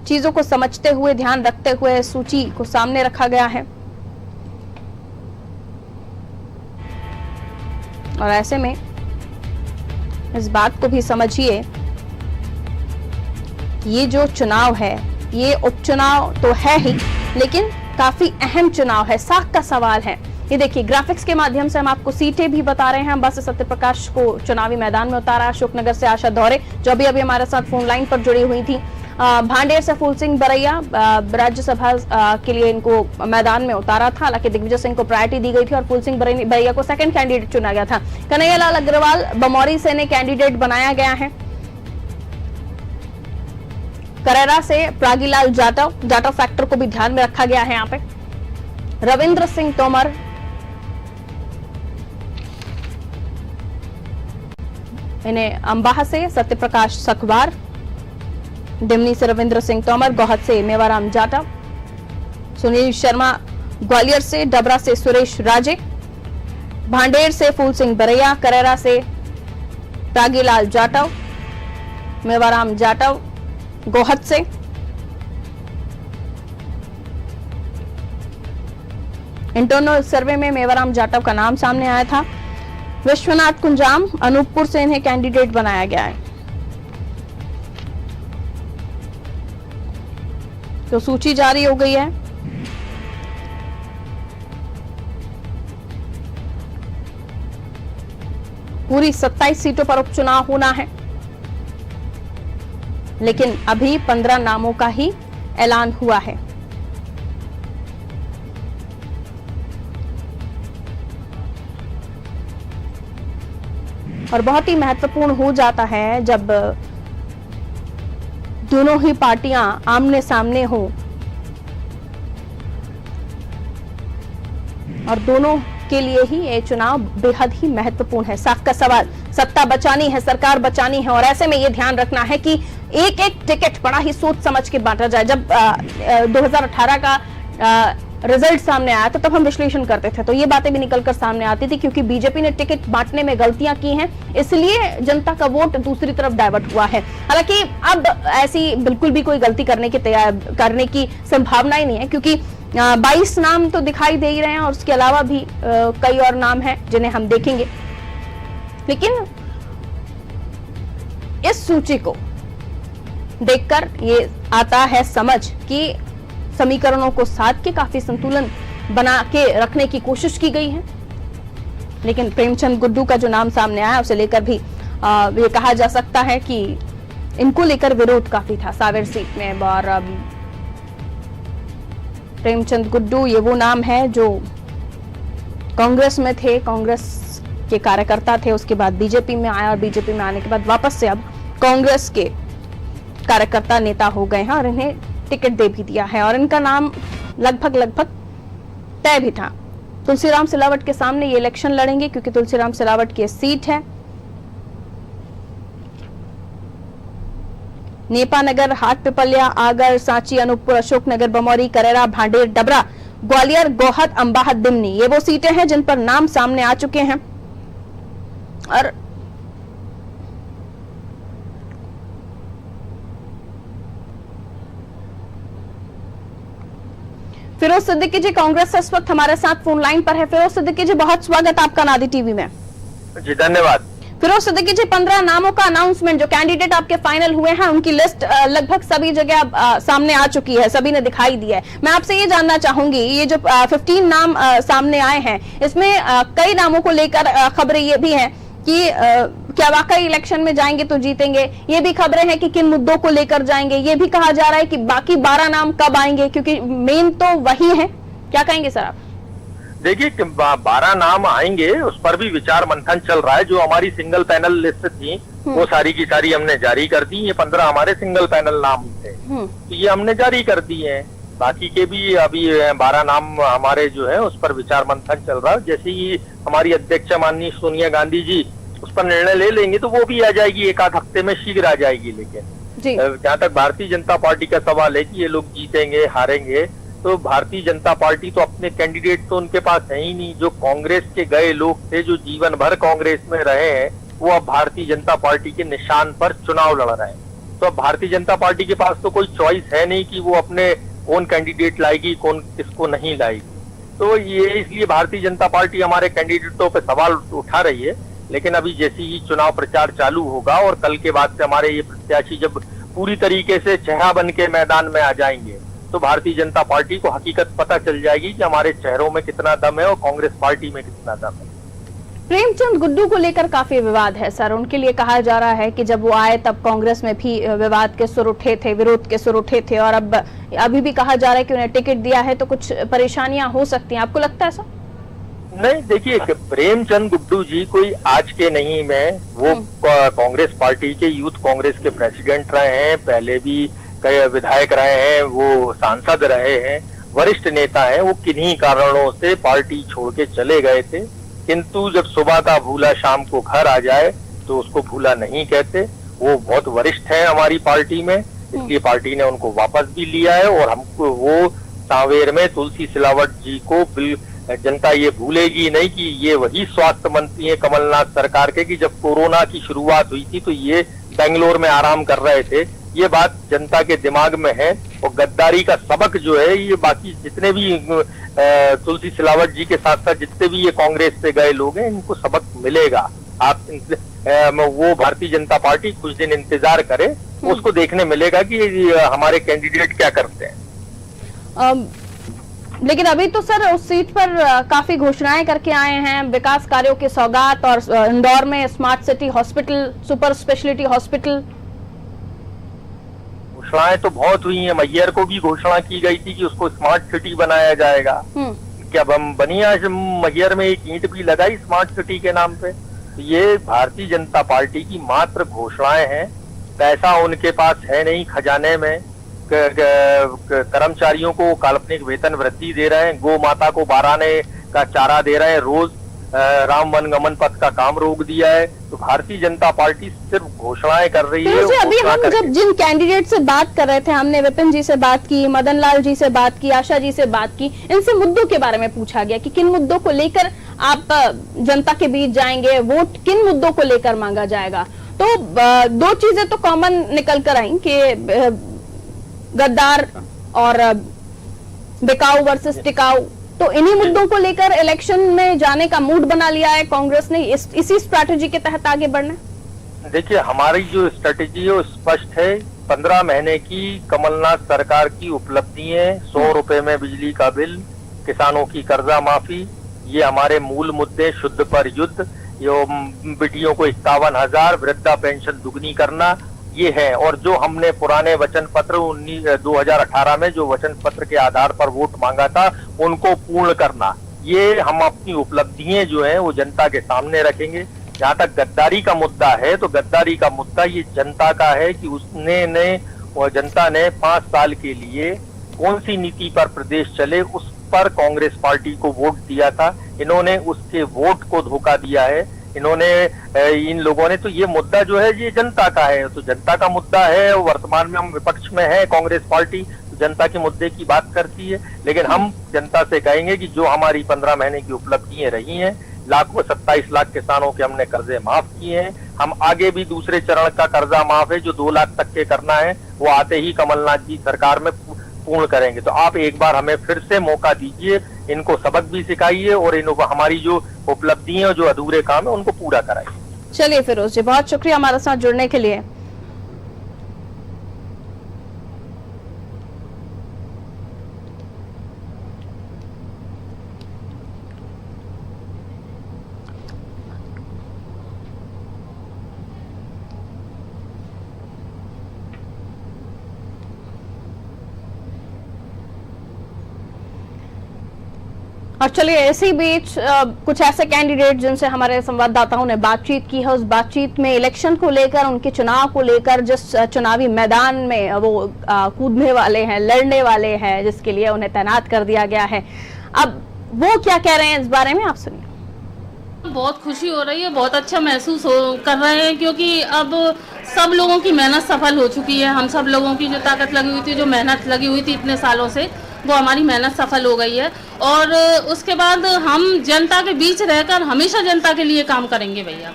चीजों को समझते हुए, ध्यान रखते हुए सूची को सामने रखा गया है। और ऐसे में इस बात को भी समझिए ये जो चुनाव है, ये उपचुनाव तो है ही, लेकिन काफी अहम चुनाव है, साख का सवाल है। ये देखिए ग्राफिक्स के माध्यम से हम आपको सीटें भी बता रहे हैं। बस सत्यप्रकाश को चुनावी मैदान में उतारा, अशोकनगर से आशा दौरे जो अभी हमारे साथ फोन लाइन पर जुड़ी हुई थी, भांडेर से फूल सिंह बरैया राज्यसभा के लिए इनको मैदान में उतारा था। हालांकि दिग्विजय सिंह को प्रायोरिटी दी गई थी और फूल सिंह बरैया को सेकंड कैंडिडेट चुना गया था। कन्हैयालाल अग्रवाल बमौरी से ने कैंडिडेट बनाया गया है। करेरा से प्रागीलाल जाटव फैक्टर को भी ध्यान में रखा गया है। यहाँ पे रविंद्र सिंह तोमर, इन्हें अंबाह से सत्यप्रकाश सखवार, डिमनी से रविंद्र सिंह तोमर, गोहद से मेवाराम जाटव, सुनील शर्मा ग्वालियर से, डबरा से सुरेश राजे, भांडेर से फूल सिंह बरैया, करेरा से प्रागीलाल जाटव, मेवाराम जाटव गोहद से, इंटरनल सर्वे में मेवाराम जाटव का नाम सामने आया था। विश्वनाथ कुंजाम अनूपपुर से इन्हें कैंडिडेट बनाया गया है। तो सूची जारी हो गई है। पूरी 27 सीटों पर उपचुनाव होना है, लेकिन अभी 15 नामों का ही ऐलान हुआ है। और बहुत ही महत्वपूर्ण हो जाता है जब दोनों ही पार्टियां आमने सामने हो और दोनों के लिए ही ये चुनाव बेहद ही महत्वपूर्ण है। साफ का सवाल, सत्ता बचानी है, सरकार बचानी है, और ऐसे में ये ध्यान रखना है कि एक एक टिकट बड़ा ही सोच समझ के बांटा जाए। जब 2018 का रिजल्ट सामने आया था तब हम विश्लेषण करते थे तो ये बातें भी निकलकर सामने आती थी, क्योंकि बीजेपी ने टिकट बांटने में गलतियां की हैं, इसलिए जनता का वोट दूसरी तरफ डाइवर्ट हुआ है। हालांकि अब ऐसी बिल्कुल भी कोई गलती करने की संभावना ही नहीं है, क्योंकि 22 नाम तो दिखाई दे ही रहे हैं और उसके अलावा भी कई और नाम हैं जिन्हें हम देखेंगे। लेकिन इस सूची को देखकर ये आता है समझ कि समीकरणों को साध के काफी संतुलन बना के रखने की कोशिश की गई है। लेकिन प्रेमचंद गुड्डू का जो नाम सामने आया उसे लेकर भी ये कहा जा सकता है कि इनको लेकर विरोध काफी था सावेर सीट में। और प्रेमचंद गुड्डू ये वो नाम है जो कांग्रेस में थे, कांग्रेस के कार्यकर्ता थे, उसके बाद बीजेपी में आया और बीजेपी में आने के बाद वापस से अब कांग्रेस के कार्यकर्ता नेता हो गए हैं और इन्हें टिकट दे भी दिया है। और इनका नाम लगभग तय भी था। तुलसीराम सिलावट के सामने ये इलेक्शन लड़ेंगे, क्योंकि तुलसीराम सिलावट की सीट है। नेपानगर, हाट पिपलिया, आगर, सांची, अनूपपुर, अशोकनगर, बमौरी, करेरा, भांडेर, डबरा, ग्वालियर, गोहद, अंबाह, दिमनी, ये वो सीटें हैं जिन पर नाम सामने आ चुके हैं। और फिरोज सिद्दीकी जी कांग्रेस से इस वक्त हमारे साथ फोन लाइन पर है। फिरोज सिद्दीकी जी, बहुत स्वागत आपका नादी टीवी में। जी धन्यवाद। फिरोज सिद्दीकी जी, 15 नामों का अनाउंसमेंट, जो कैंडिडेट आपके फाइनल हुए हैं उनकी लिस्ट लगभग सभी जगह सामने आ चुकी है, सभी ने दिखाई दी है। मैं आपसे ये जानना चाहूंगी, ये जो 15 नाम सामने आए हैं इसमें कई नामों को लेकर खबरें ये भी है कि क्या वाकई इलेक्शन में जाएंगे तो जीतेंगे, ये भी खबरें हैं कि किन मुद्दों को लेकर जाएंगे, ये भी कहा जा रहा है कि बाकी 12 नाम कब आएंगे, क्योंकि मेन तो वही है। क्या कहेंगे सर आप? देखिए 12 नाम आएंगे, उस पर भी विचार मंथन चल रहा है। जो हमारी सिंगल पैनल लिस्ट थी वो सारी की सारी हमने जारी कर दी। ये 15 हमारे सिंगल पैनल नाम थे, तो ये हमने जारी कर दी है। बाकी के भी अभी 12 नाम हमारे जो है उस पर विचार मंथन चल रहा है। जैसे ही हमारी अध्यक्ष माननीय सोनिया गांधी जी उस पर निर्णय ले लेंगे तो वो भी आ जाएगी, एक आध हफ्ते में शीघ्र आ जाएगी। लेकिन जहाँ तक भारतीय जनता पार्टी का सवाल है कि ये लोग जीतेंगे हारेंगे, तो भारतीय जनता पार्टी तो अपने कैंडिडेट तो उनके पास है ही नहीं। जो कांग्रेस के गए लोग थे, जो जीवन भर कांग्रेस में रहे हैं, वो अब भारतीय जनता पार्टी के निशान पर चुनाव लड़ रहे हैं। तो अब भारतीय जनता पार्टी के पास तो कोई चॉइस है नहीं कि वो अपने कौन कैंडिडेट लाएगी, कौन किसको नहीं लाएगी। तो ये इसलिए भारतीय जनता पार्टी हमारे कैंडिडेटों पे सवाल उठा रही है। लेकिन अभी जैसे ही चुनाव प्रचार चालू होगा और कल के बाद से हमारे ये प्रत्याशी जब पूरी तरीके से चेहरा बन के मैदान में आ जाएंगे, तो भारतीय जनता पार्टी को हकीकत पता चल जाएगी कि हमारे चेहरों में कितना दम है और कांग्रेस पार्टी में कितना दम है। प्रेमचंद गुड्डू को लेकर काफी विवाद है सर। उनके लिए कहा जा रहा है कि जब वो आए तब कांग्रेस में भी विवाद के सुर उठे थे, विरोध के सुर उठे थे, और अब अभी भी कहा जा रहा है कि उन्हें टिकट दिया है तो कुछ परेशानियां हो सकती हैं। आपको लगता है सर? नहीं, देखिए प्रेमचंद गुड्डू जी कोई आज के नहीं में, वो कांग्रेस पार्टी के यूथ कांग्रेस के प्रेसिडेंट रहे हैं, पहले भी कई विधायक रहे हैं, वो सांसद रहे हैं, वरिष्ठ नेता हैं। वो किन्हीं कारणों से पार्टी छोड़ के चले गए थे, किंतु जब सुबह का भूला शाम को घर आ जाए तो उसको भूला नहीं कहते। वो बहुत वरिष्ठ हैं हमारी पार्टी में, इसलिए पार्टी ने उनको वापस भी लिया है। और हमको वो सांवेर में तुलसी सिलावट जी को जनता ये भूलेगी नहीं कि ये वही स्वास्थ्य मंत्री है कमलनाथ सरकार के, कि जब कोरोना की शुरुआत हुई थी तो ये बेंगलोर में आराम कर रहे थे। ये बात जनता के दिमाग में है। और गद्दारी का सबक जो है, ये बाकी जितने भी तुलसी सिलावट जी के साथ साथ जितने भी ये कांग्रेस से गए लोग हैं, इनको सबक मिलेगा। आप वो भारतीय जनता पार्टी कुछ दिन इंतजार करे, उसको देखने मिलेगा कि हमारे कैंडिडेट क्या करते हैं। लेकिन अभी तो सर उस सीट पर काफी घोषणाएं करके आए हैं, विकास कार्यों की सौगात, और इंदौर में smart city hospital, super speciality hospital. घोषणाएं तो बहुत हुई हैं। मैयर को भी घोषणा की गई थी कि उसको स्मार्ट सिटी बनाया जाएगा। क्या बनिया मैयर में एक ईंट भी लगाई स्मार्ट सिटी के नाम पे? तो ये भारतीय जनता पार्टी की मात्र घोषणाएं हैं। पैसा उनके पास है नहीं खजाने में। कर्मचारियों को काल्पनिक वेतन वृद्धि दे रहे हैं, गौ माता को 12 आने का चारा दे रहे हैं रोज, राम वन गमन पथ का काम रोक दिया है। तो भारतीय जनता पार्टी सिर्फ घोषणाएं कर रही है। अभी हम जब जिन कैंडिडेट से बात कर रहे थे, हमने विपिन जी से बात की, मदन लाल जी से बात की, आशा जी से बात की, इनसे मुद्दों के बारे में पूछा गया कि किन मुद्दों को लेकर आप जनता के बीच जाएंगे, वोट किन मुद्दों को लेकर मांगा जाएगा। तो दो चीजें तो कॉमन निकल कर आई कि गद्दार और बिकाऊ वर्सेस टिकाऊ। तो इन्हीं मुद्दों को लेकर इलेक्शन में जाने का मूड बना लिया है कांग्रेस ने, इसी स्ट्रैटेजी के तहत आगे बढ़ना। देखिए हमारी जो स्ट्रैटेजी है वो स्पष्ट है। 15 महीने की कमलनाथ सरकार की उपलब्धि है, 100 रुपए में बिजली का बिल, किसानों की कर्जा माफी, ये हमारे मूल मुद्दे। शुद्ध पर युद्ध, ये बेटियों को 51,000, वृद्धा पेंशन दुगनी करना, ये है। और जो हमने पुराने वचन पत्र 2018 में जो वचन पत्र के आधार पर वोट मांगा था, उनको पूर्ण करना, ये हम अपनी उपलब्धियां जो है वो जनता के सामने रखेंगे। जहां तक गद्दारी का मुद्दा है, तो गद्दारी का मुद्दा ये जनता का है कि जनता ने 5 साल के लिए कौन सी नीति पर प्रदेश चले, उस पर कांग्रेस पार्टी को वोट दिया था। इन्होंने उसके वोट को धोखा दिया है। इन लोगों ने, तो ये मुद्दा जो है ये जनता का है। तो जनता का मुद्दा है। वर्तमान में हम विपक्ष में है, कांग्रेस पार्टी तो जनता के मुद्दे की बात करती है। लेकिन हम जनता से कहेंगे कि जो हमारी 15 महीने की उपलब्धियां रही हैं, 27 लाख किसानों के हमने कर्जे माफ किए हैं। हम आगे भी दूसरे चरण का कर्जा माफ है जो 2 लाख तक के करना है, वो आते ही कमलनाथ जी सरकार में पूर्ण करेंगे। तो आप एक बार हमें फिर से मौका दीजिए, इनको सबक भी सिखाइए और हमारी जो उपलब्धियां, जो अधूरे काम है, उनको पूरा कराइए। चलिए फिरोज जी, बहुत शुक्रिया हमारे साथ जुड़ने के लिए। और चलिए इसी बीच कुछ ऐसे कैंडिडेट जिनसे हमारे संवाददाताओं ने बातचीत की है, उस बातचीत में इलेक्शन को लेकर, उनके चुनाव को लेकर, जिस चुनावी मैदान में वो कूदने वाले हैं, लड़ने वाले हैं, जिसके लिए उन्हें तैनात कर दिया गया है, अब वो क्या कह रहे हैं इस बारे में आप सुनिए। बहुत खुशी हो रही है, बहुत अच्छा महसूस कर रहे हैं, क्योंकि अब सब लोगों की मेहनत सफल हो चुकी है। हम सब लोगों की जो ताकत लगी हुई थी, जो मेहनत लगी हुई थी इतने सालों से, वो हमारी मेहनत सफल हो गई है। और उसके बाद हम जनता के बीच रहकर हमेशा जनता के लिए काम करेंगे भैया।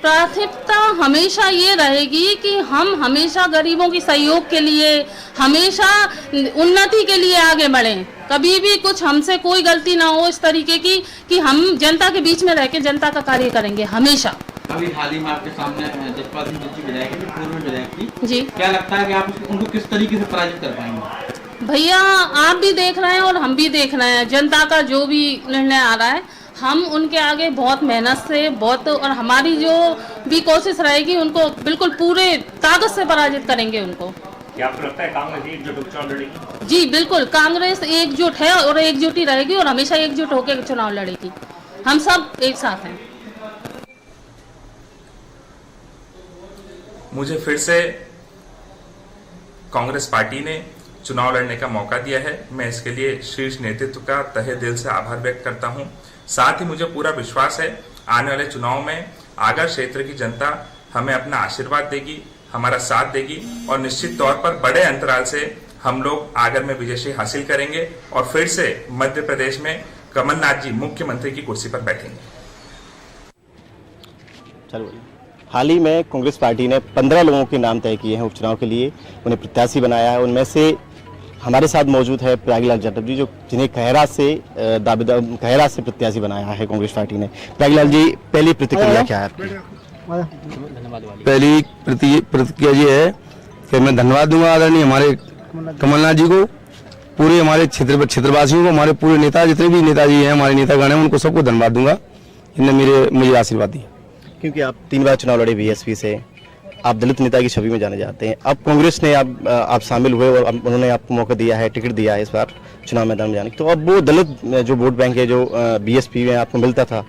प्राथमिकता हमेशा ये रहेगी कि हम हमेशा गरीबों की सहयोग के लिए, हमेशा उन्नति के लिए आगे बढ़ें। कभी भी कुछ हमसे कोई गलती ना हो इस तरीके की कि हम जनता के बीच में रह के जनता का कार्य करेंगे हमेशा। अभी हाल ही में आपके सामने जसपाल सिंह जी विधायक है, पूर्व विधायक थी जी, क्या लगता है कि आप उनको किस तरीके से पराजित कर पाएंगे? भैया आप भी देख रहे हैं और हम भी देख रहे हैं, जनता का जो भी निर्णय आ रहा है हम उनके आगे बहुत मेहनत से, बहुत, और हमारी जो भी कोशिश रहेगी उनको बिल्कुल पूरे ताकत से पराजित करेंगे उनको। क्या आपको लगता है कांग्रेस एकजुट चुनाव लड़ेगी? जी बिल्कुल, कांग्रेस एकजुट है और एकजुट ही रहेगी और हमेशा एकजुट होकर चुनाव लड़ेगी। हम सब एक साथ हैं। मुझे फिर से कांग्रेस पार्टी ने चुनाव लड़ने का मौका दिया है। मैं इसके लिए शीर्ष नेतृत्व का तहे दिल से आभार व्यक्त करता हूं। साथ ही मुझे पूरा विश्वास है आने वाले चुनाव में आगर क्षेत्र की जनता हमें अपना आशीर्वाद देगी, हमारा साथ देगी और निश्चित तौर पर बड़े अंतराल से हम लोग आगर में विजय हासिल करेंगे और फिर से मध्य प्रदेश में कमलनाथ जी मुख्यमंत्री की कुर्सी पर बैठेंगे। चलो, हाल ही में कांग्रेस पार्टी ने 15 लोगों के नाम तय किए हैं उपचुनाव के लिए, उन्हें प्रत्याशी बनाया है। उनमें से हमारे साथ मौजूद है प्रयागलाल जाटव जी, जो जिन्हें खैरा से प्रत्याशी बनाया है कांग्रेस पार्टी ने। प्रयागलाल जी, पहली प्रतिक्रिया क्या है आपकी? पहली प्रतिक्रिया ये है कि मैं धन्यवाद दूंगा आदरणीय हमारे कमलनाथ जी को, पूरे हमारे क्षेत्रवासियों को, हमारे पूरे नेता, जितने भी नेताजी हैं, हमारे नेतागण हैं, उनको सबको धन्यवाद दूंगा। इन्होंने मुझे आशीर्वाद दिया। क्योंकि आप 3 बार चुनाव लड़े बीएसपी से, आप दलित नेता की छवि में जाने जाते हैं। अब कांग्रेस ने आप शामिल हुए और उन्होंने आपको मौका दिया है, टिकट दिया है इस बार चुनाव मैदान में जाने की, तो अब वो दलित जो वोट बैंक है, जो बीएसपी में आपको मिलता था,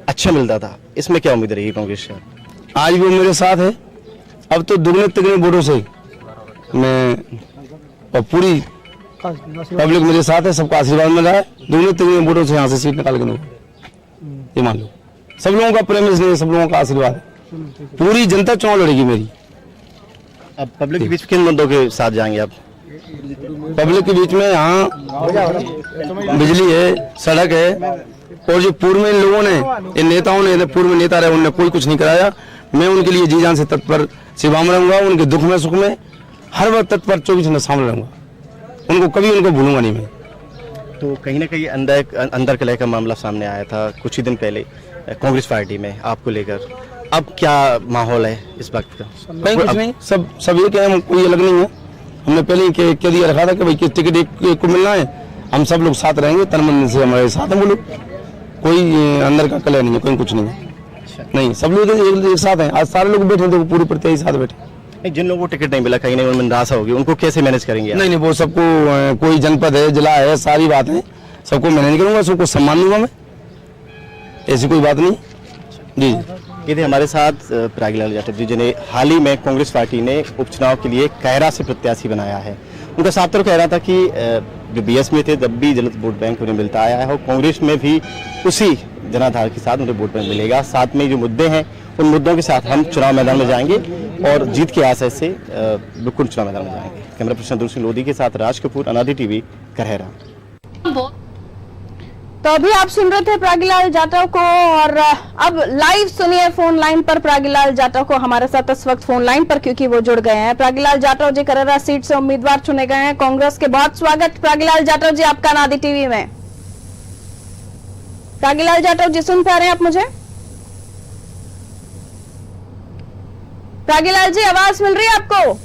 अच्छा मिलता था, इसमें क्या उम्मीद रही कांग्रेस से? आज वो मेरे साथ है, अब तो दुगने तिगने वोटों से मैं, और पूरी पब्लिक मेरे साथ है, सबका आशीर्वाद मिल रहा है। दुगने तिगने वोटों से यहाँ से सीट निकाल के ये मान लो, सब लोगों का प्रेम इसलिए, सब लोगों का आशीर्वाद है। पूरी जनता चुनाव लड़ेगी मेरी। अब पब्लिक के बीच किन मुद्दों के साथ जाएंगे आप? पब्लिक के बीच में यहाँ बिजली है, सड़क है, और जो पूर्व में इन लोगों ने, इन नेताओं ने, पूर्व में नेता रहे, उन्होंने कोई कुछ नहीं कराया। मैं उनके लिए जी जान से तत्पर सेवा में रहूंगा, उनके दुख में सुख में हर वक्त तत्पर 24 घंटे शामिल रहूंगा। उनको कभी उनको भूलूंगा नहीं मैं। तो कहीं ना कहीं अंदर कलह का मामला सामने आया था कुछ ही दिन पहले कांग्रेस पार्टी में आपको लेकर, अब क्या माहौल है इस वक्त का? नहीं, कुछ नहीं, सब एक है, कोई अलग नहीं है। हमने पहले ही कह दिया रखा था कि भाई किस टिकट एक को मिलना है, हम सब लोग साथ रहेंगे, तन मन से हमारे साथ हैं वो लोग, कोई अंदर का कलह नहीं है, कोई कुछ नहीं है। नहीं, सब लोग एक साथ हैं। आज सारे लोग बैठे थे, पूरे प्रत्याशी साथ बैठे। जिन लोगों को टिकट नहीं मिला, कहीं नहीं उनमें निराशा होगी, उनको कैसे मैनेज करेंगे? नहीं, वो सबको, कोई जनपद है, जिला है, सारी बात है, सबको मैनेज करूंगा, सबको सम्मान दूंगा मैं, ऐसी कोई बात नहीं जी। ये थे हमारे साथ प्रयागलाल जाटव जी, जिन्हें हाल ही में कांग्रेस पार्टी ने उपचुनाव के लिए खैरा से प्रत्याशी बनाया है। उनका साफ तौर कह रहा था कि जो बीएस में थे तब भी दलित वोट बैंक उन्हें मिलता आया है और कांग्रेस में भी उसी जनाधार के साथ उन्हें वोट बैंक मिलेगा। साथ में जो मुद्दे हैं उन मुद्दों के साथ हम चुनाव मैदान में जाएंगे और जीत के आशय से बिल्कुल चुनाव मैदान में जाएंगे। कैमरा पर्सन दूर सिंह लोधी के साथ राज कपूर, अनादि टीवी, खैरा। तो अभी आप सुन रहे थे प्रयागलाल जाटव को और अब लाइव सुनिए फोन लाइन पर प्रयागलाल जाटव को हमारे साथ इस वक्त फोन लाइन पर, क्योंकि वो जुड़ गए हैं। प्रयागलाल जाटव जी कररा सीट से उम्मीदवार चुने गए हैं कांग्रेस के। बहुत स्वागत प्रयागलाल जाटव जी आपका अनादि टीवी में। प्रयागलाल जाटव जी सुन पा रहे हैं आप मुझे? प्रयागलाल जी आवाज मिल रही है आपको?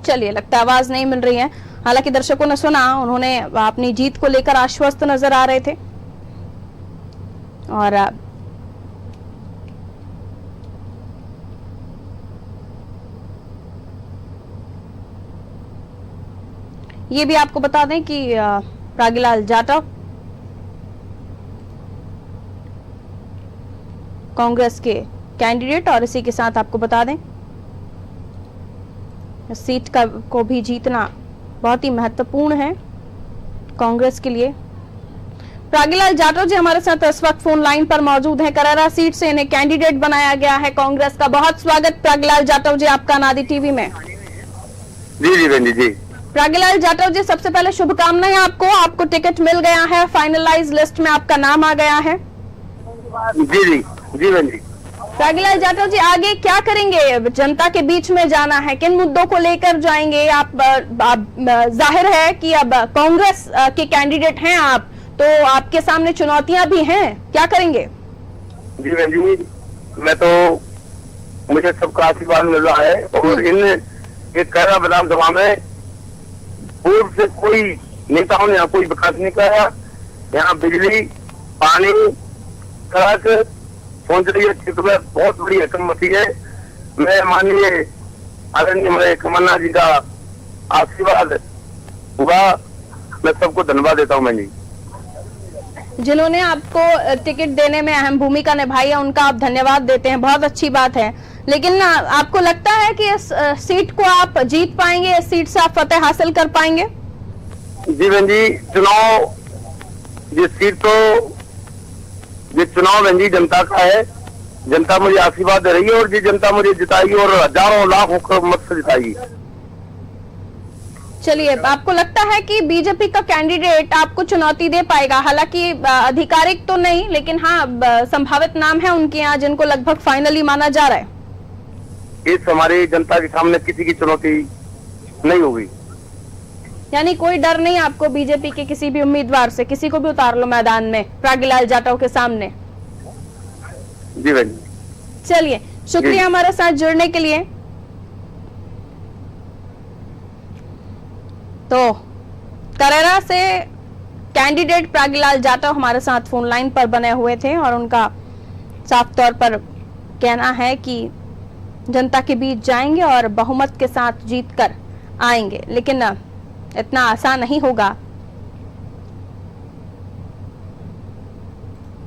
चलिए, लगता है आवाज नहीं मिल रही है। हालांकि दर्शकों ने सुना, उन्होंने अपनी जीत को लेकर आश्वस्त नजर आ रहे थे और ये भी आपको बता दें कि प्रागीलाल जाटव कांग्रेस के कैंडिडेट, और इसी के साथ आपको बता दें इस सीट को भी जीतना बहुत ही महत्वपूर्ण है कांग्रेस के लिए। प्रागीलाल जाटव जी हमारे साथ इस वक्त फोन लाइन पर मौजूद हैं। करैरा सीट से इन्हें कैंडिडेट बनाया गया है कांग्रेस का। बहुत स्वागत प्रागीलाल जाटव जी आपका अनादि टीवी में। जी बहन जी। प्रागीलाल जाटव जी, सबसे पहले शुभकामनाएं आपको टिकट मिल गया है, फाइनलाइज लिस्ट में आपका नाम आ गया है। जी बहन जी। प्रागीलाल जाटव जी, आगे क्या करेंगे? जनता के बीच में जाना है, किन मुद्दों को लेकर जाएंगे आप? जाहिर है कि अब कांग्रेस के कैंडिडेट हैं आप, तो आपके सामने चुनौतियां भी हैं, क्या करेंगे? जी बहन जी, मैं तो मुझे सबका आशीर्वाद मिल रहा है और इन कैरा विधानसभा में पूर्व से कोई नेताओं ने यहाँ कोई विकास नहीं कराया। यहाँ बिजली, पानी, सड़क, सौंदर्य क्षेत्र में बहुत बड़ी रकम बची है। मैं माननीय आदरणीय कमलनाथ जी का आशीर्वाद हुआ, मैं सबको धन्यवाद देता हूँ। मैं जी जिन्होंने आपको टिकट देने में अहम भूमिका निभाई है उनका आप धन्यवाद देते हैं, बहुत अच्छी बात है। लेकिन आपको लगता है कि इस सीट को आप जीत पाएंगे, इस सीट से आप फतेह हासिल कर पाएंगे? जी बहन जी, चुनाव ये सीट तो ये चुनाव बहन जी जनता का है। जनता मुझे आशीर्वाद दे रही है और ये जनता मुझे जिताएगी और हजारों लाखों मत से जिताएगी। चलिए, आपको लगता है कि बीजेपी का कैंडिडेट आपको चुनौती दे पाएगा? हालांकि आधिकारिक तो नहीं, लेकिन हाँ संभावित नाम है उनके यहाँ जिनको लगभग फाइनली माना जा रहा है। इस हमारी जनता के सामने किसी की चुनौती नहीं होगी। यानी कोई डर नहीं आपको बीजेपी के किसी भी उम्मीदवार से? किसी को भी उतार लो मैदान में प्रागीलाल जाटव के सामने। जी बहन। चलिए, शुक्रिया हमारे साथ जुड़ने के लिए। तो करैरा से कैंडिडेट प्रागीलाल जाटव हमारे साथ फोन लाइन पर बने हुए थे और उनका साफ तौर पर कहना है कि जनता के बीच जाएंगे और बहुमत के साथ जीत कर आएंगे। लेकिन इतना आसान नहीं होगा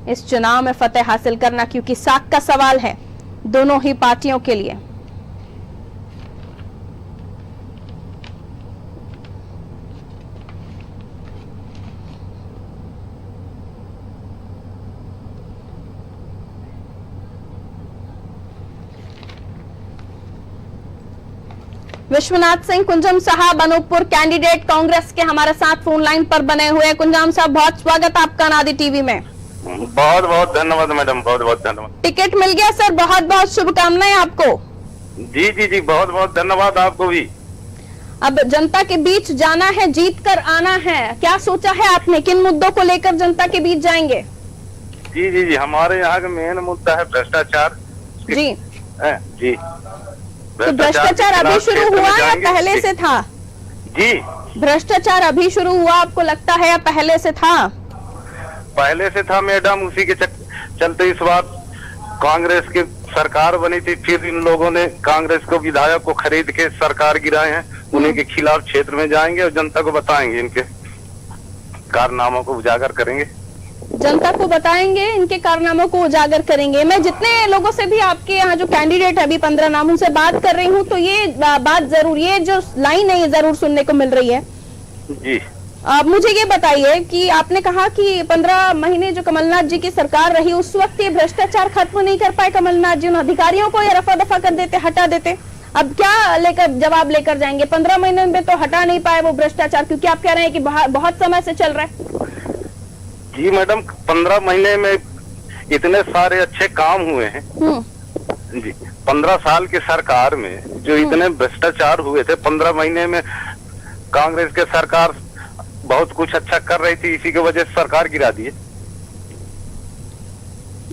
इस चुनाव में फतेह हासिल करना, क्योंकि साख का सवाल है दोनों ही पार्टियों के लिए। विश्वनाथ सिंह कुंजम साहब अनूपपुर कैंडिडेट कांग्रेस के हमारे साथ फोन लाइन पर बने हुए हैं। कुंजम साहब, बहुत स्वागत आपका अनादि टीवी में। बहुत बहुत धन्यवाद मैडम, बहुत बहुत धन्यवाद। टिकट मिल गया सर, बहुत बहुत शुभकामनाएं आपको। जी बहुत बहुत धन्यवाद आपको भी। अब जनता के बीच जाना है, जीत कर आना है, क्या सोचा है आपने? किन मुद्दों को लेकर जनता के बीच जाएंगे? जी हमारे यहाँ का मेन मुद्दा है भ्रष्टाचार। जी तो भ्रष्टाचार अभी शुरू हुआ या पहले से था? जी, भ्रष्टाचार अभी शुरू हुआ आपको लगता है या पहले से था? पहले से था मैडम। उसी के चलते इस बार कांग्रेस की सरकार बनी थी, फिर इन लोगों ने कांग्रेस को विधायक को खरीद के सरकार गिराए हैं। उन्हीं के खिलाफ क्षेत्र में जाएंगे और जनता को बताएंगे, इनके कारनामों को उजागर करेंगे। जनता को बताएंगे, इनके कारनामों को उजागर करेंगे। मैं जितने लोगों से भी आपके यहाँ जो कैंडिडेट है, अभी 15 नामों से बात कर रही हूँ, तो ये बात जरूर, ये जो लाइन है ये जरूर सुनने को मिल रही है। जी मुझे ये बताइए कि आपने कहा कि 15 महीने जो कमलनाथ जी की सरकार रही उस वक्त ये भ्रष्टाचार खत्म नहीं कर पाए कमलनाथ जी, उन अधिकारियों को ये रफा दफा कर देते, हटा देते। अब क्या लेकर जवाब लेकर जाएंगे? 15 महीने में तो हटा नहीं पाए वो भ्रष्टाचार, क्योंकि आप कह रहे हैं कि बहुत समय से चल रहा है। जी मैडम, 15 महीने में इतने सारे अच्छे काम हुए हैं। जी 15 साल की सरकार में जो इतने भ्रष्टाचार हुए थे, 15 महीने में कांग्रेस के सरकार बहुत कुछ अच्छा कर रही थी, इसी की वजह से सरकार गिरा दी है।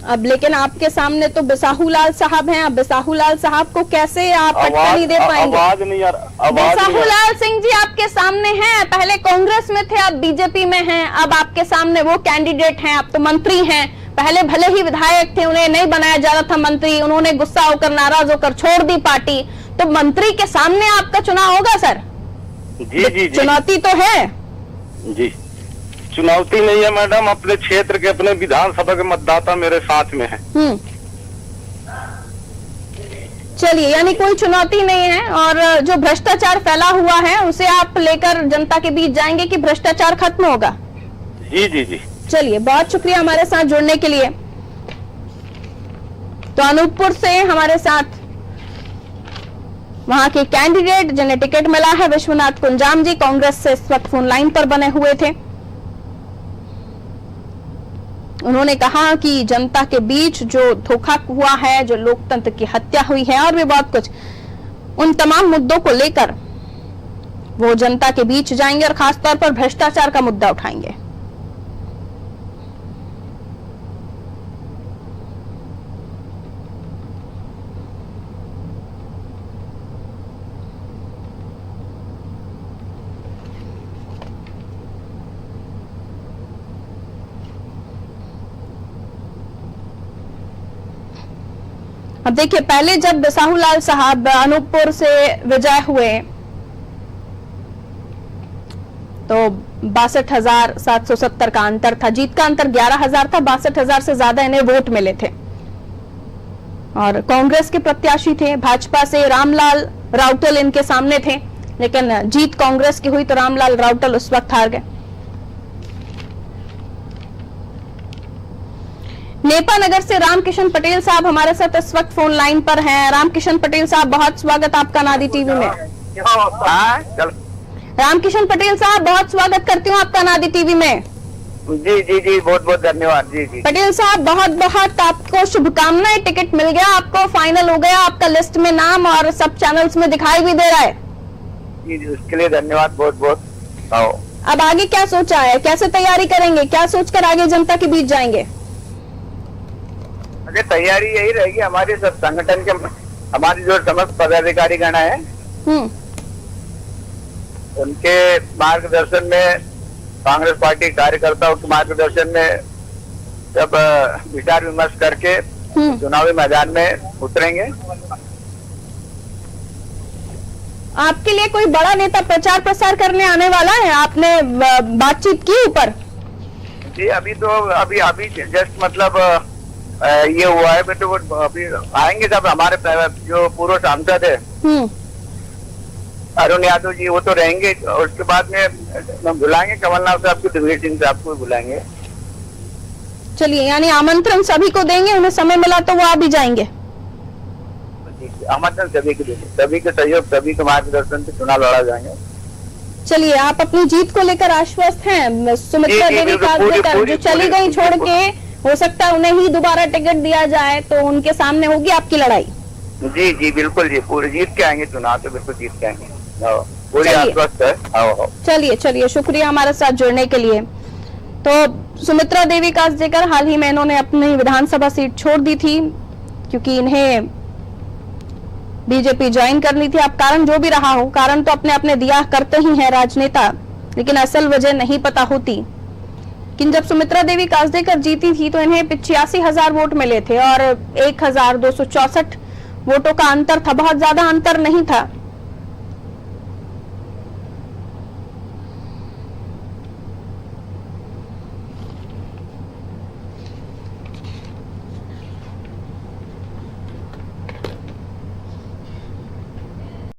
अब लेकिन आपके सामने तो बिसाहूलाल साहब हैं, अब बिसाहूलाल साहब को कैसे आप नहीं दे पाएंगे? आवाज नहीं यार, बिसाहूलाल सिंह जी आपके सामने हैं, पहले कांग्रेस में थे, अब बीजेपी में हैं, अब आपके सामने वो कैंडिडेट हैं, अब तो मंत्री हैं। पहले भले ही विधायक थे, उन्हें नहीं बनाया जा रहा था मंत्री, उन्होंने गुस्सा होकर, नाराज होकर छोड़ दी पार्टी, तो मंत्री के सामने आपका चुनाव होगा सर? जी चुनौती तो है। जी चुनौती नहीं है मैडम, अपने क्षेत्र के अपने विधानसभा के मतदाता मेरे साथ में है। चलिए, यानी कोई चुनौती नहीं है, और जो भ्रष्टाचार फैला हुआ है उसे आप लेकर जनता के बीच जाएंगे कि भ्रष्टाचार खत्म होगा? जी जी जी। चलिए, बहुत शुक्रिया हमारे साथ जुड़ने के लिए। तो अनूपपुर से हमारे साथ वहां के कैंडिडेट जिन्हें टिकट मिला है, विश्वनाथ कुंजाम जी, कांग्रेस से इस वक्त फोन लाइन पर बने हुए थे। उन्होंने कहा कि जनता के बीच जो धोखा हुआ है, जो लोकतंत्र की हत्या हुई है और भी बहुत कुछ, उन तमाम मुद्दों को लेकर वो जनता के बीच जाएंगे और खासतौर पर भ्रष्टाचार का मुद्दा उठाएंगे। अब देखिए, पहले जब साहूलाल साहब अनूपपुर से विजय हुए तो 62,770 का अंतर था, जीत का अंतर 11,000 था, 62,000 से ज्यादा इन्हें वोट मिले थे। और कांग्रेस के प्रत्याशी थे, भाजपा से रामलाल राउतल इनके सामने थे, लेकिन जीत कांग्रेस की हुई तो रामलाल राउतल उस वक्त हार गए। नेपा नगर से रामकिशन पटेल साहब हमारे साथ इस वक्त फोन लाइन पर हैं। रामकिशन पटेल साहब, बहुत स्वागत आपका नादी टीवी में। रामकिशन पटेल साहब, बहुत स्वागत करती हूँ आपका नादी टीवी में। जी जी जी, बहुत बहुत धन्यवाद। जी जी पटेल साहब, बहुत बहुत आपको शुभकामनाएं, टिकट मिल गया आपको, फाइनल हो गया आपका, लिस्ट में नाम और सब चैनल्स में दिखाई भी दे रहा है। जी जी, उसके लिए धन्यवाद बहुत बहुत। अब आगे क्या सोचा है, कैसे तैयारी करेंगे, क्या सोचकर आगे जनता के बीच जाएंगे? तैयारी यही रहेगी, हमारी सब संगठन के, हमारी जो समस्त पदाधिकारी गण है उनके मार्गदर्शन में, कांग्रेस पार्टी कार्यकर्ताओं के मार्गदर्शन में जब विचार विमर्श करके चुनावी मैदान में उतरेंगे। आपके लिए कोई बड़ा नेता प्रचार प्रसार करने आने वाला है? आपने बातचीत की ऊपर? जी, अभी तो अभी जस्ट मतलब ये हुआ है, बेटे वो अभी आएंगे जब हमारे जो पूर्व सांसद है अरुण यादव जी, वो तो रहेंगे, और उसके बाद में हम बुलाएंगे कमलनाथ साहब को, दिग्विजय सिंह साहब को बुलाएंगे। चलिए, यानी आमंत्रण सभी को देंगे, उन्हें समय मिला तो वो आ भी जाएंगे। आमंत्रण सभी को देंगे, सभी के सहयोग, सभी के मार्गदर्शन से चुनाव लड़ा जाएंगे। चलिए, आप अपनी जीत को लेकर आश्वस्त हैं? सुमित्रा देवी काजरेकर जो चली गई छोड़ के, हो सकता है उन्हें ही दोबारा टिकट दिया जाए, तो उनके सामने होगी आपकी लड़ाई? जी जी बिल्कुल जी, पूरे जीत के आएंगे चुनाव, तो बिल्कुल जीत के आएंगे, पूरी आश्वस्त है। चलिए चलिए, शुक्रिया हमारे साथ जुड़ने के लिए। तो सुमित्रा देवी काजरेकर हाल ही में इन्होंने अपनी विधानसभा सीट छोड़ दी थी क्योंकि इन्हें बीजेपी ज्वाइन करनी थी। अब कारण जो भी रहा हो, कारण तो अपने अपने दिया करते ही हैं राजनेता, लेकिन असल वजह नहीं पता होती। लेकिन जब सुमित्रा देवी काजरेकर जीती थी तो इन्हें 85,000 वोट मिले थे और 1,264 वोटों का अंतर था, बहुत ज्यादा अंतर नहीं था।